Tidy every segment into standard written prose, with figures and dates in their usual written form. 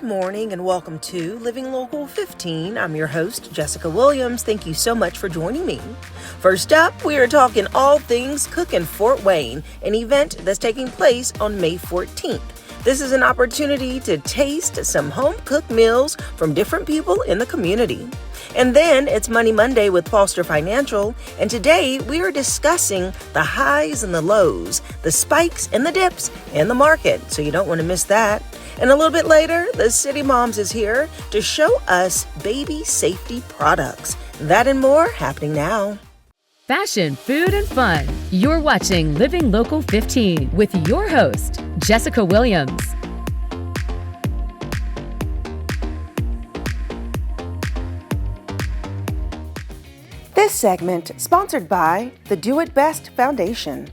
Good morning and welcome to Living Local 15. I'm your host, Jessica Williams. Thank you so much for joining me. First up, we are talking all things Cookin Fort Wayne, an event that's taking place on May 14th. This is an opportunity to taste some home-cooked meals from different people in the community. And then it's Money Monday with Foster Financial, and today we are discussing the highs and the lows, the spikes and the dips in the market, so you don't want to miss that. And a little bit later, the City Moms is here to show us baby safety products. That and more happening now. Fashion, food, and fun. You're watching Living Local 15 with your host, Jessica Williams. This segment sponsored by the Do It Best Foundation.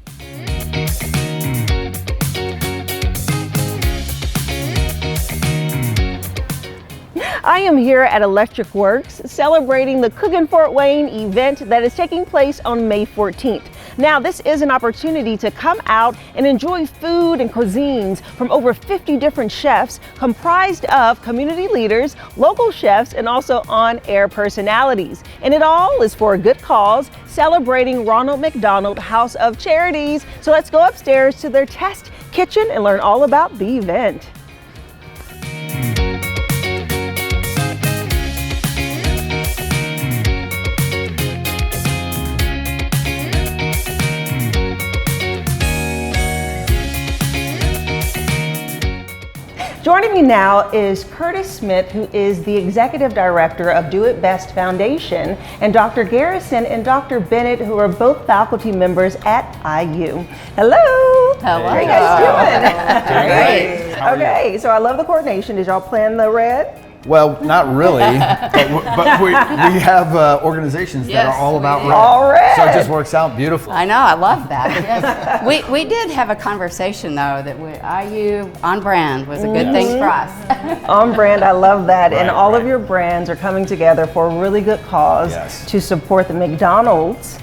I am here at Electrice Works celebrating the Cookin Fort Wayne event that is taking place on May 14th. Now, this is an opportunity to come out and enjoy food and cuisines from over 50 different chefs comprised of community leaders, local chefs, and also on-air personalities. And it all is for a good cause, celebrating Ronald McDonald House of Charities. So let's go upstairs to their test kitchen and learn all about the event. Joining me now is Curtis Smith, who is the Executive Director of Do It Best Foundation, and Dr. Garrison and Dr. Bennett, who are both faculty members at IU. Hello! Hello. How are you guys doing? Great. Okay, so I love the coordination. Did y'all plan the red? Well, not really, but we have organizations that are all about red. All red. So it just works out beautifully. I know, I love that. Yes. We did have a conversation though that IU on brand was a good thing for us. On brand, I love that. Right, and all right. of your brands are coming together for a really good cause to support the McDonald's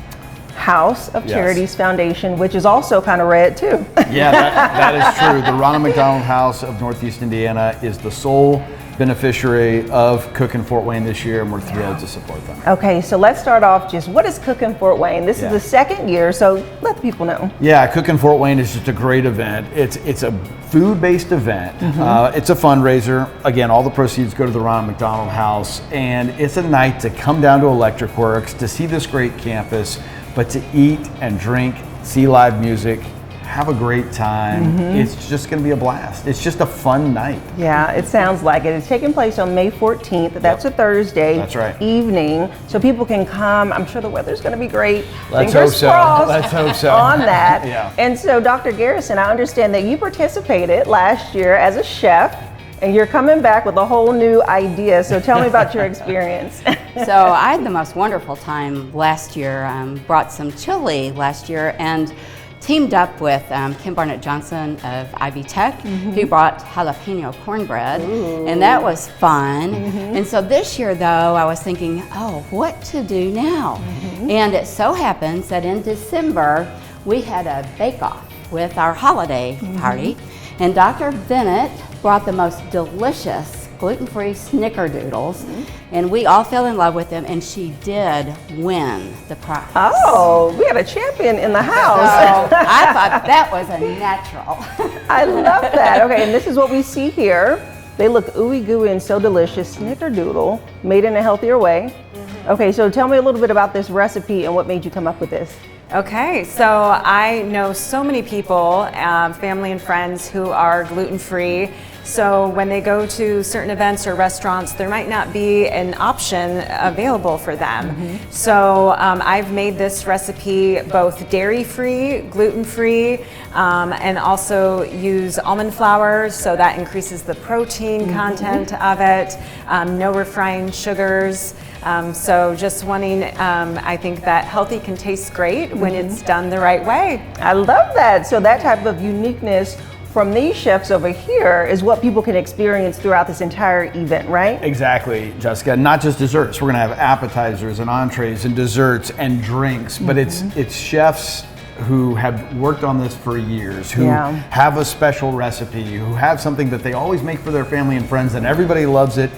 House of Charities Foundation, which is also kind of red too. Yeah, that is true. The Ronald McDonald House of Northeast Indiana is the sole beneficiary of Cookin Fort Wayne this year, and we're thrilled to support them. Okay, so let's start off just what is Cookin Fort Wayne? This is the second year, so let the people know. Yeah, Cookin Fort Wayne is just a great event. It's a food-based event. It's a fundraiser. Again, all the proceeds go to the Ronald McDonald House, and it's a night to come down to Electrice Works to see this great campus, but to eat and drink, see live music, have a great time. It's just going to be a blast. It's just a fun night. Yeah, it sounds like it. It's taking place on May 14th. That's a Thursday evening, so people can come. I'm sure the weather's going to be great. Let's hope so. Let's hope so. On that. And so, Dr. Garrison, I understand that you participated last year as a chef, and you're coming back with a whole new idea. So tell me about your experience. So I had the most wonderful time last year. Brought some chili last year and teamed up with Kim Barnett-Johnson of Ivy Tech, who brought jalapeno cornbread, and that was fun. And so this year, though, I was thinking, what to do now? And it so happens that in December, we had a bake-off with our holiday party, and Dr. Bennett brought the most delicious gluten-free snickerdoodles, and we all fell in love with them, and she did win the prize. Oh, we had a champion in the house. So I thought that was a natural. I love that. Okay, and this is what we see here. They look ooey gooey and so delicious. Snickerdoodle, made in a healthier way. Okay, so tell me a little bit about this recipe and what made you come up with this. Okay, so I know so many people, family and friends, who are gluten-free. So when they go to certain events or restaurants, there might not be an option available for them. So I've made this recipe both dairy-free, gluten-free, and also use almond flour, so that increases the protein content of it, no refined sugars. So just wanting, I think that healthy can taste great when it's done the right way. I love that. So that type of uniqueness from these chefs over here is what people can experience throughout this entire event, right? Exactly, Jessica. Not just desserts. We're going to have appetizers and entrees and desserts and drinks, but it's chefs who have worked on this for years, who have a special recipe, who have something that they always make for their family and friends and everybody loves it.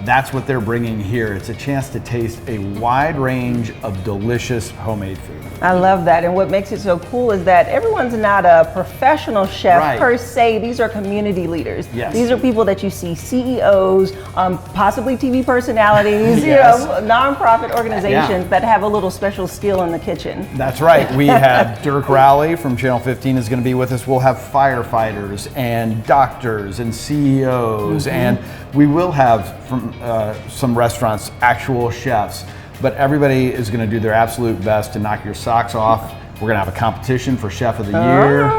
That's what they're bringing here. It's a chance to taste a wide range of delicious homemade food. I love that. And what makes it so cool is that everyone's not a professional chef per se. These are community leaders. Yes. These are people that you see, CEOs, possibly TV personalities, you know, nonprofit organizations that have a little special skill in the kitchen. That's right. We have Dirk Rowley from Channel 15 is going to be with us. We'll have firefighters and doctors and CEOs, and we will have from some restaurants actual chefs. But everybody is going to do their absolute best to knock your socks off. We're going to have a competition for Chef of the Year.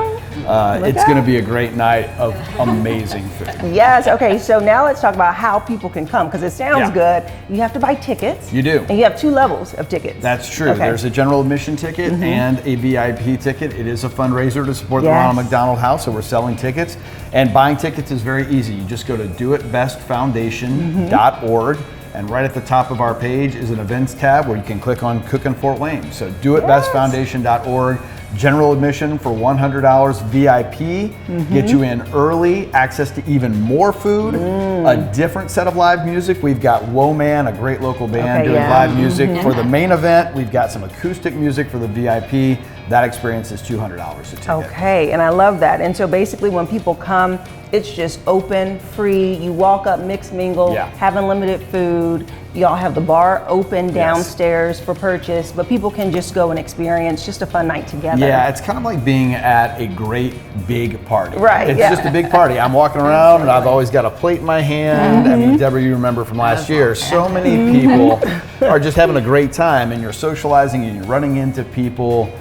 It's going to be a great night of amazing food. Yes, okay, so now let's talk about how people can come, because it sounds good. You have to buy tickets. You do. And you have 2 levels of tickets. That's true. Okay. There's a general admission ticket and a VIP ticket. It is a fundraiser to support the Ronald McDonald House, so we're selling tickets. And buying tickets is very easy. You just go to doitbestfoundation.org. And right at the top of our page is an events tab where you can click on Cookin Fort Wayne. So doitbestfoundation.org. General admission for $100, VIP, get you in early, access to even more food, a different set of live music. We've got Whoa Man, a great local band doing live music. For the main event, we've got some acoustic music for the VIP. That experience is $200 a ticket. Okay, and I love that. And so basically when people come, it's just open, free. You walk up, mix, mingle, have unlimited food. Y'all have the bar open downstairs for purchase, but people can just go and experience just a fun night together. Yeah, it's kind of like being at a great big party. Right. It's just a big party. I'm walking around and I've always got a plate in my hand. I mean, Deborah, you remember from last year, so many people are just having a great time, and you're socializing and you're running into people.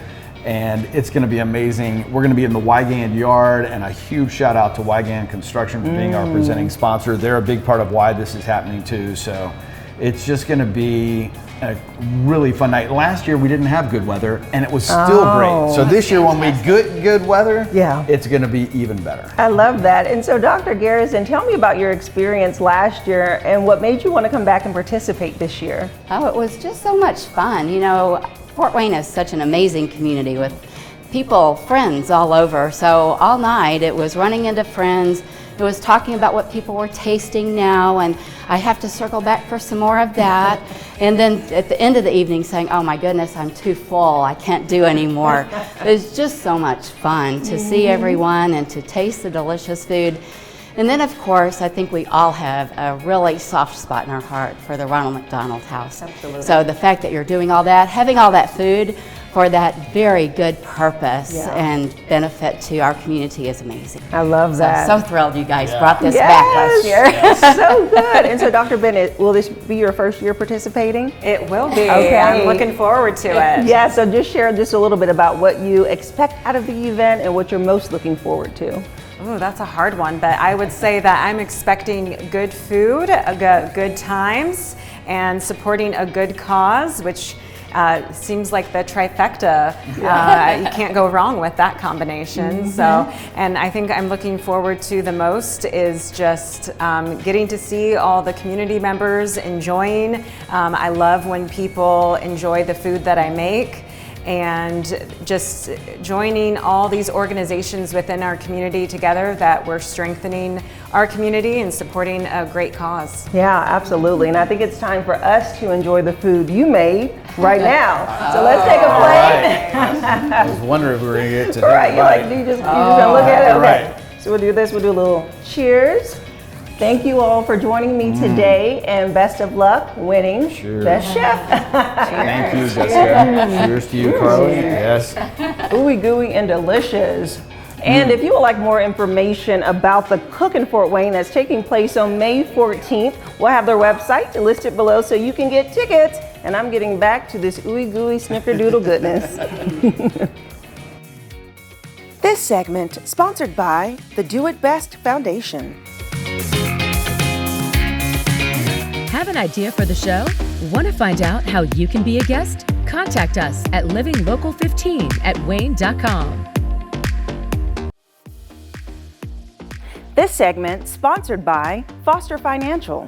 And it's going to be amazing. We're going to be in the Wygand yard, and a huge shout out to Wygand Construction for being our presenting sponsor. They're a big part of why this is happening too. So it's just going to be a really fun night. Last year we didn't have good weather, and it was still great. So this year when we get good weather, it's going to be even better. I love that. And so Dr. Garrison, tell me about your experience last year and what made you want to come back and participate this year. Oh, it was just so much fun. You know, Fort Wayne is such an amazing community with people, friends all over. So all night it was running into friends. It was talking about what people were tasting now, and I have to circle back for some more of that. And then at the end of the evening saying, oh my goodness, I'm too full, I can't do anymore. It was just so much fun to see everyone and to taste the delicious food. And then of course, I think we all have a really soft spot in our heart for the Ronald McDonald House. Absolutely. So the fact that you're doing all that, having all that food for that very good purpose and benefit to our community is amazing. I love that. So thrilled you guys brought this back last year. So good. And so Dr. Bennett, will this be your first year participating? It will be. Okay. I'm looking forward to it. Yeah, so just share just a little bit about what you expect out of the event and what you're most looking forward to. Oh, that's a hard one, but I would say that I'm expecting good food, good times, and supporting a good cause, which seems like the trifecta. You can't go wrong with that combination. So, and I think I'm looking forward to the most is just getting to see all the community members enjoying. I love when people enjoy the food that I make, and just joining all these organizations within our community together that we're strengthening our community and supporting a great cause. Yeah, absolutely. And I think it's time for us to enjoy the food you made right now. So let's take a plate. I was wondering if we were going to get to Right, you're like, you just gonna look at it? Okay. So we'll do this, we'll do a little cheers. Thank you all for joining me today, and best of luck winning Best Chef. Thank you, Jessica. Cheers to you, Carly. Yes. Ooey gooey and delicious. And if you would like more information about the Cookin Fort Wayne that's taking place on May 14th, we'll have their website listed below so you can get tickets. And I'm getting back to this ooey gooey snickerdoodle goodness. This segment sponsored by the Do It Best Foundation. Have an idea for the show? Want to find out how you can be a guest? Contact us at livinglocal15@wayne.com. This segment sponsored by Foster Financial.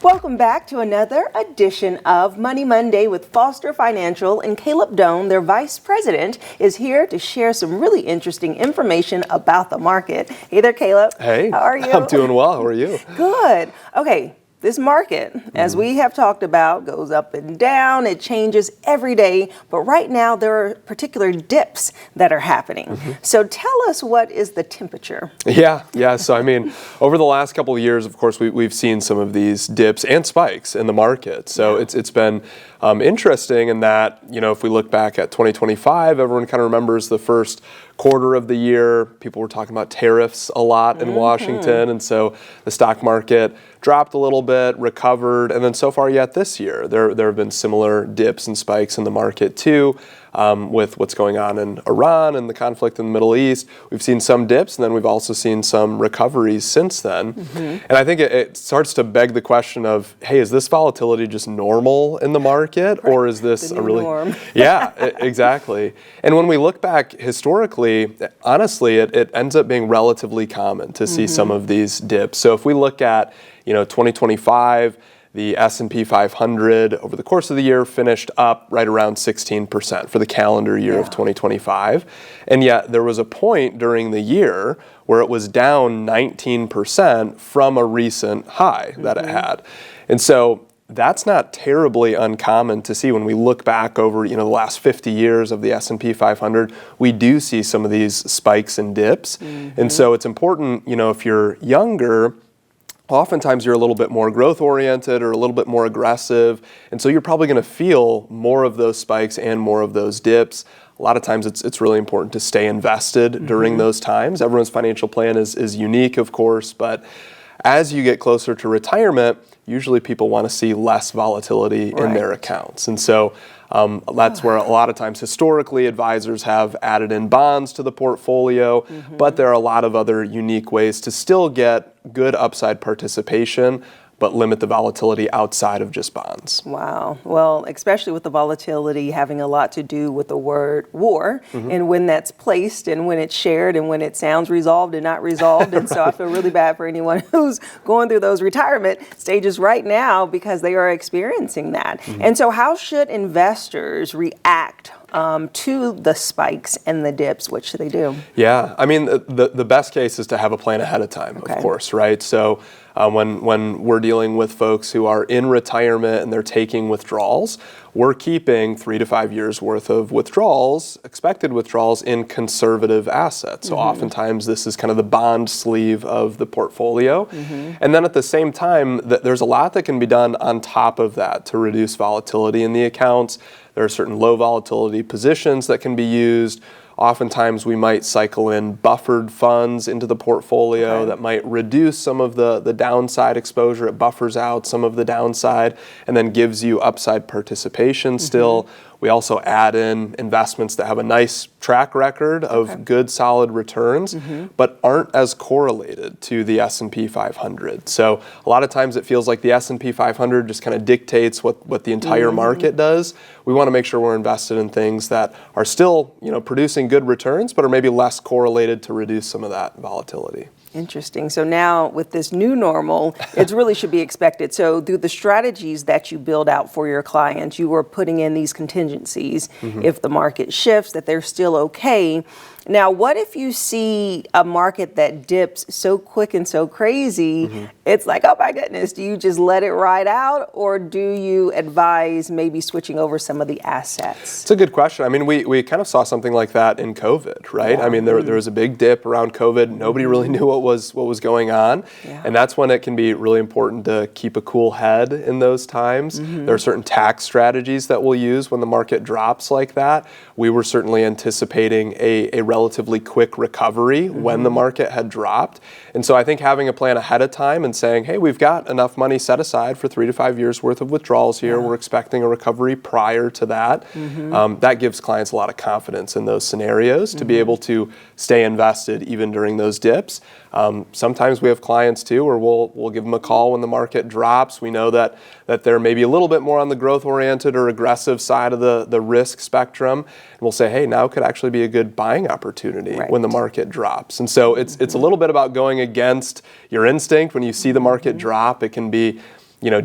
Welcome back to another edition of Money Monday with Foster Financial, and Caleb Doan, their vice president, is here to share some really interesting information about the market. Hey there, Caleb. Hey. How are you? I'm doing well. How are you? Good. Okay. This market, as we have talked about, goes up and down. It changes every day. But right now, there are particular dips that are happening. So tell us, what is the temperature? Yeah. So, I mean, over the last couple of years, of course, we've seen some of these dips and spikes in the market. So it's been interesting in that, if we look back at 2025, everyone kind of remembers the first quarter of the year. People were talking about tariffs a lot in Washington. And so the stock market dropped a little bit, recovered, and then so far yet this year, there have been similar dips and spikes in the market too. With what's going on in Iran and the conflict in the Middle East, we've seen some dips, and then we've also seen some recoveries since then. And I think it starts to beg the question of, hey, is this volatility just normal in the market, or is this The a new really norm. Yeah, exactly. And when we look back historically, honestly, it ends up being relatively common to see some of these dips. So if we look at 2025, the S&P 500 over the course of the year finished up right around 16% for the calendar year of 2025. And yet there was a point during the year where it was down 19% from a recent high that it had. And so that's not terribly uncommon to see when we look back over the last 50 years of the S&P 500. We do see some of these spikes and dips. And so it's important, if you're younger, oftentimes you're a little bit more growth oriented or a little bit more aggressive, and so you're probably going to feel more of those spikes and more of those dips. A lot of times it's really important to stay invested during those times. Everyone's financial plan is unique, of course, but as you get closer to retirement, usually people want to see less volatility in their accounts. And so that's where a lot of times historically advisors have added in bonds to the portfolio, but there are a lot of other unique ways to still get good upside participation, but limit the volatility outside of just bonds. Wow. Well, especially with the volatility having a lot to do with the word war and when that's placed and when it's shared and when it sounds resolved and not resolved. And so I feel really bad for anyone who's going through those retirement stages right now because they are experiencing that. And so how should investors react to the spikes and the dips? What should they do? Yeah, I mean, the best case is to have a plan ahead of time, of course, right? So when we're dealing with folks who are in retirement and they're taking withdrawals, we're keeping 3 to 5 years worth of withdrawals, expected withdrawals, in conservative assets. So oftentimes this is kind of the bond sleeve of the portfolio. And then at the same time, there's a lot that can be done on top of that to reduce volatility in the accounts. There are certain low volatility positions that can be used. Oftentimes we might cycle in buffered funds into the portfolio that might reduce some of the downside exposure. It buffers out some of the downside and then gives you upside participation still. We also add in investments that have a nice track record of good, solid returns, but aren't as correlated to the S&P 500. So a lot of times it feels like the S&P 500 just kind of dictates what the entire market does. We want to make sure we're invested in things that are still, producing good returns, but are maybe less correlated to reduce some of that volatility. Interesting. So now with this new normal, it really should be expected. So through the strategies that you build out for your clients, you are putting in these contingencies. If the market shifts, that they're still okay. Now, what if you see a market that dips so quick and so crazy, it's like, oh my goodness, do you just let it ride out, or do you advise maybe switching over some of the assets? It's a good question. I mean, we kind of saw something like that in COVID, right? I mean, there was a big dip around COVID. Nobody really knew what was going on. And that's when it can be really important to keep a cool head in those times. There are certain tax strategies that we'll use when the market drops like that. We were certainly anticipating a relatively quick recovery when the market had dropped. And so I think having a plan ahead of time and saying, hey, we've got enough money set aside for 3 to 5 years worth of withdrawals here. We're expecting a recovery prior to that. That gives clients a lot of confidence in those scenarios to be able to stay invested even during those dips. Sometimes we have clients too where we'll give them a call when the market drops. We know that they're maybe a little bit more on the growth oriented or aggressive side of the risk spectrum. And we'll say, hey, now could actually be a good buying opportunity when the market drops. And so it's a little bit about going against your instinct. When you see the market drop, it can be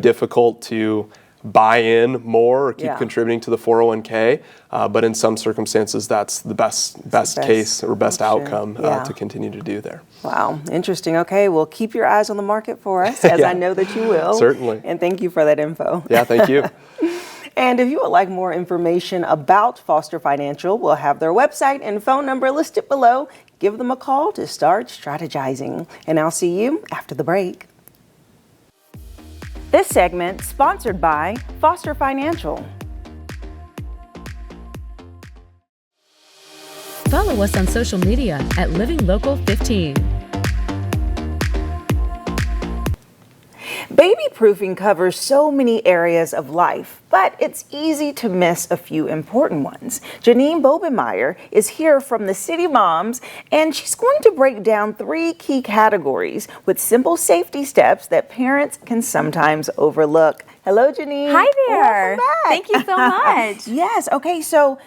difficult to buy in more or keep Yeah. contributing to the 401k, but in some circumstances that's the best case or best option. outcome Yeah. to continue to do there. Wow, interesting. Okay, well, keep your eyes on the market for us, as Yeah. I know that you will. Certainly. And thank you for that info. Yeah, thank you. And if you would like more information about Foster Financial, we'll have their website and phone number listed below. Give them a call to start strategizing. And I'll see you after the break. This segment sponsored by Foster Financial. Follow us on social media at Living Local 15. Baby proofing covers so many areas of life, but it's easy to miss a few important ones. Janine Bobenmeyer is here from the CityMoms, and she's going to break down 3 key categories with simple safety steps that parents can sometimes overlook. Hello, Janine. Hi there. Welcome back. Thank you so much. Yes. Okay. So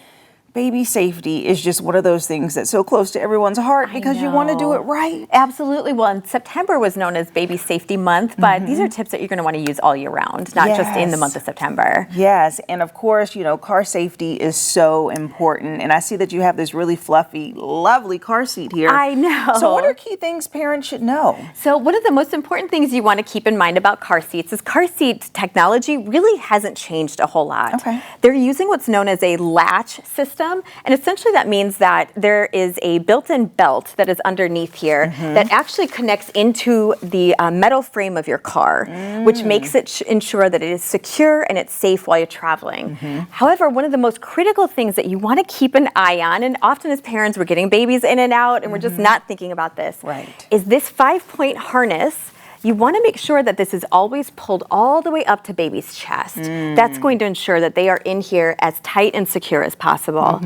baby safety is just one of those things that's so close to everyone's heart because you want to do it right. Absolutely. Well, and September was known as Baby Safety Month, but these are tips that you're going to want to use all year round, not just in the month of September. Yes, and of course, car safety is so important. And I see that you have this really fluffy, lovely car seat here. I know. So what are key things parents should know? So one of the most important things you want to keep in mind about car seats is car seat technology really hasn't changed a whole lot. Okay. They're using what's known as a latch system, and essentially that means that there is a built-in belt that is underneath here that actually connects into the metal frame of your car, which makes it ensure that it is secure and it's safe while you're traveling. However, one of the most critical things that you want to keep an eye on, and often as parents we're getting babies in and out and we're just not thinking about this, is this 5-point harness. You want to make sure that this is always pulled all the way up to baby's chest. That's going to ensure that they are in here as tight and secure as possible.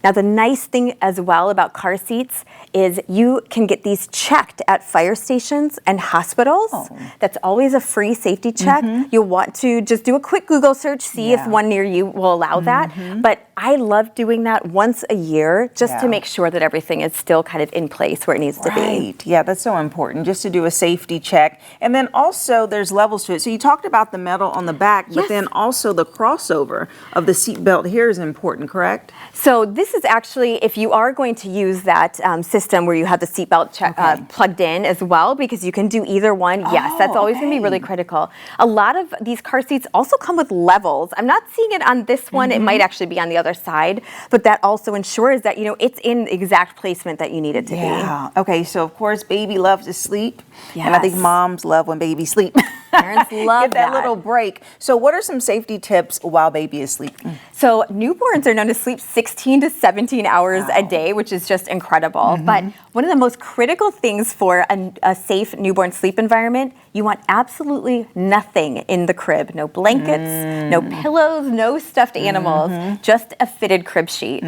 Now, the nice thing as well about car seats is you can get these checked at fire stations and hospitals. That's always a free safety check. You'll want to just do a quick Google search, see if one near you will allow that. But I love doing that once a year just to make sure that everything is still kind of in place where it needs to be. Yeah, that's so important, just to do a safety check. And then also there's levels to it. So you talked about the metal on the back, but then also the crossover of the seat belt here is important, correct? So this is actually, if you are going to use that system where you have the seatbelt plugged in as well, because you can do either one. Yes, that's always going to be really critical. A lot of these car seats also come with levels. I'm not seeing it on this one. It might actually be on the other side, but that also ensures that, it's in the exact placement that you need it to be. Okay, so of course, baby loves to sleep. And I think moms love when babies sleep. Parents love Get that little break. So what are some safety tips while baby is sleeping? So newborns are known to sleep 16 to 17 hours a day, which is just incredible. But one of the most critical things for a safe newborn sleep environment, you want absolutely nothing in the crib. No blankets, no pillows, no stuffed animals, just a fitted crib sheet.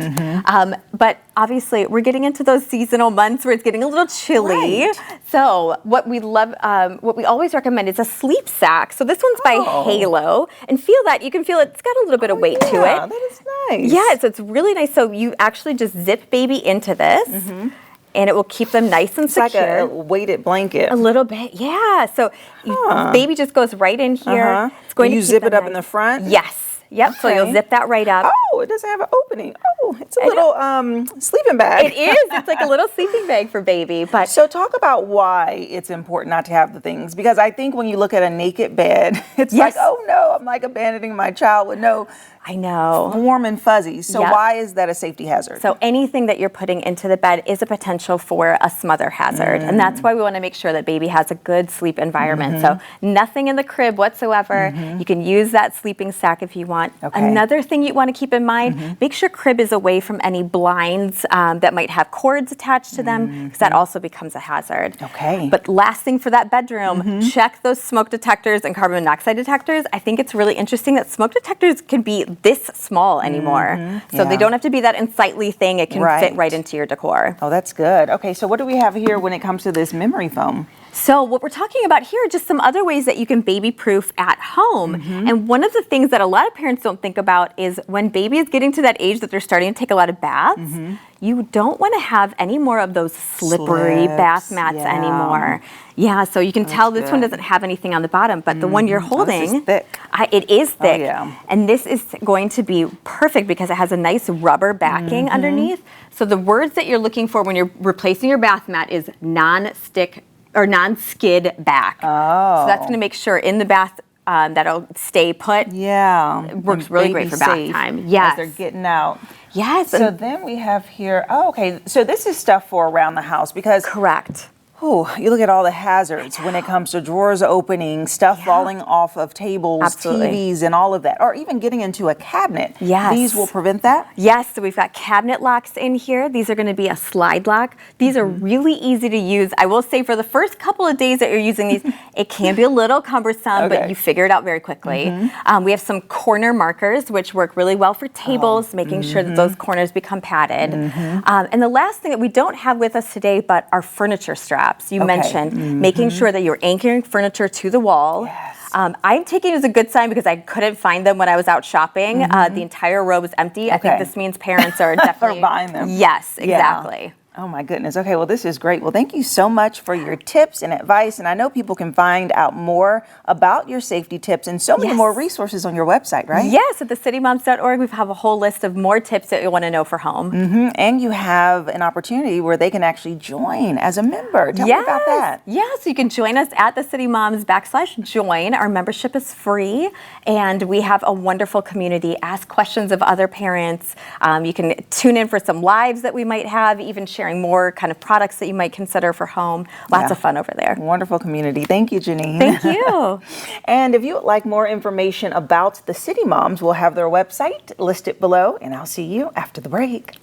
But obviously, we're getting into those seasonal months where it's getting a little chilly. So what we love, what we always recommend is a sleep sack. So this one's by Halo. And you can feel it's got a little bit of weight to it. That is nice. Yeah, so it's really nice. So you actually just zip baby into this. And it will keep them nice and secure. It's like a weighted blanket. A little bit, yeah. So baby just goes right in here. It's going Do you to keep zip it them up in the nice. front? Yes. Yep. So you'll zip that right up. Oh, it doesn't have an opening. Oh, it's a little sleeping bag. It is. It's like a little sleeping bag for baby. But so talk about why it's important not to have the things, because I think when you look at a naked bed, it's like, oh no, I'm like abandoning my child with no I know. warm and fuzzy. So why is that a safety hazard? So anything that you're putting into the bed is a potential for a smother hazard. And that's why we want to make sure that baby has a good sleep environment. So nothing in the crib whatsoever. You can use that sleeping sack if you want. Another thing you want to keep in mind, make sure crib is away from any blinds that might have cords attached to them, because that also becomes a hazard. But last thing for that bedroom, check those smoke detectors and carbon monoxide detectors. I think it's really interesting that smoke detectors can be this small anymore. So they don't have to be that unsightly thing. It can fit right into your decor. Oh, that's good. Okay, so what do we have here when it comes to this memory foam? So what we're talking about here are just some other ways that you can baby-proof at home. And one of the things that a lot of parents don't think about is when baby is getting to that age that they're starting to take a lot of baths, you don't want to have any more of those slippery bath mats anymore. Yeah, so you can tell this one doesn't have anything on the bottom, but the one you're holding, this is thick. It is thick. Oh, yeah. And this is going to be perfect because it has a nice rubber backing underneath. So the words that you're looking for when you're replacing your bath mat is non-stick or non-skid back. So that's going to make sure in the bath that'll stay put. Yeah. It works really great for bath time. Yes. As they're getting out. Yes. So then we have here, okay, so this is stuff for around the house because Correct. Oh, you look at all the hazards when it comes to drawers opening, stuff falling off of tables, TVs, and all of that, or even getting into a cabinet. Yes. These will prevent that? Yes, so we've got cabinet locks in here. These are going to be a slide lock. These are really easy to use. I will say for the first couple of days that you're using these, it can be a little cumbersome, but you figure it out very quickly. We have some corner markers, which work really well for tables, making sure that those corners become padded. And the last thing that we don't have with us today, but our furniture straps. You mentioned making sure that you're anchoring furniture to the wall. I'm taking it as a good sign because I couldn't find them when I was out shopping. The entire row was empty. I think this means parents are definitely buying them. Yes, exactly. Oh my goodness. Okay, well this is great. Well, thank you so much for your tips and advice. And I know people can find out more about your safety tips and so many more resources on your website, right? Yes, at thecitymoms.org we have a whole list of more tips that you want to know for home. And you have an opportunity where they can actually join as a member. Tell me about that. Yes, you can join us at theCityMoms.com/join. Our membership is free and we have a wonderful community. Ask questions of other parents. You can tune in for some lives that we might have, even sharing more kind of products that you might consider for home. Lots of fun over there. Wonderful community. Thank you, Janine. Thank you. And if you would like more information about the City Moms, we'll have their website listed below, and I'll see you after the break.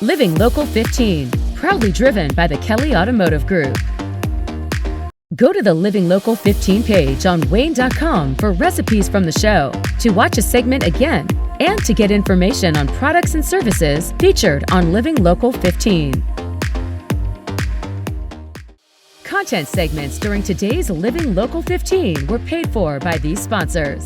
Living Local 15, proudly driven by the Kelly Automotive Group. Go to the Living Local 15 page on WANE.com for recipes from the show, to watch a segment again, and to get information on products and services featured on Living Local 15. Content segments during today's Living Local 15 were paid for by these sponsors.